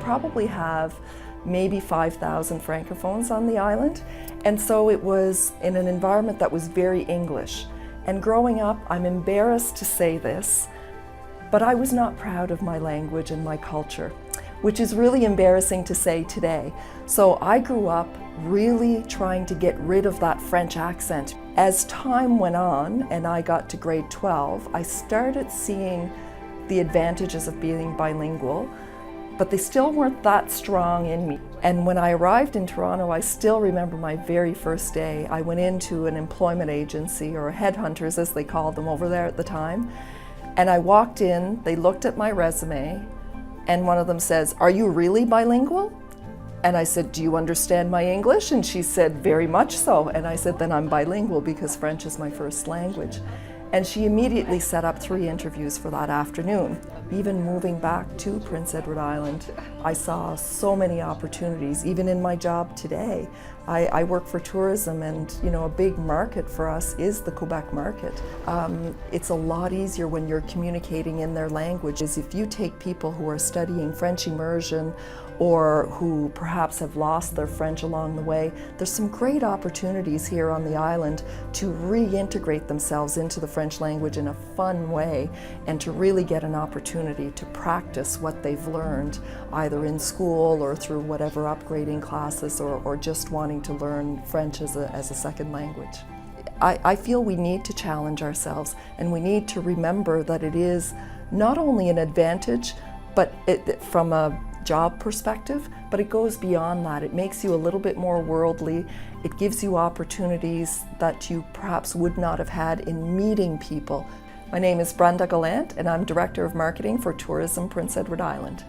probably have maybe 5,000 francophones on the island, and so it was in an environment that was very English. And growing up, I'm embarrassed to say this, but I was not proud of my language and my culture, which is really embarrassing to say today. So I grew up really trying to get rid of that French accent. As time went on and I got to grade 12, I started seeing the advantages of being bilingual, but they still weren't that strong in me. And when I arrived in Toronto, I still remember my very first day. I went into an employment agency, or headhunters as they called them over there at the time, and I walked in, they looked at my resume, and one of them says, "Are you really bilingual?" And I said, "Do you understand my English?" And she said, "Very much so." And I said, "Then I'm bilingual because French is my first language." And she immediately set up 3 interviews for that afternoon. Even moving back to Prince Edward Island, I saw so many opportunities, even in my job today. I work for tourism, and a big market for us is the Quebec market. It's a lot easier when you're communicating in their language. If you take people who are studying French immersion or who perhaps have lost their French along the way, there's some great opportunities here on the island to reintegrate themselves into the French language in a fun way and to really get an opportunity to practice what they've learned either in school or through whatever upgrading classes or just wanting to learn French as a second language. I feel we need to challenge ourselves, and we need to remember that it is not only an advantage, but from a job perspective, but it goes beyond that. It makes you a little bit more worldly. It gives you opportunities that you perhaps would not have had in meeting people. My name is Brenda Gallant, and I'm Director of Marketing for Tourism Prince Edward Island.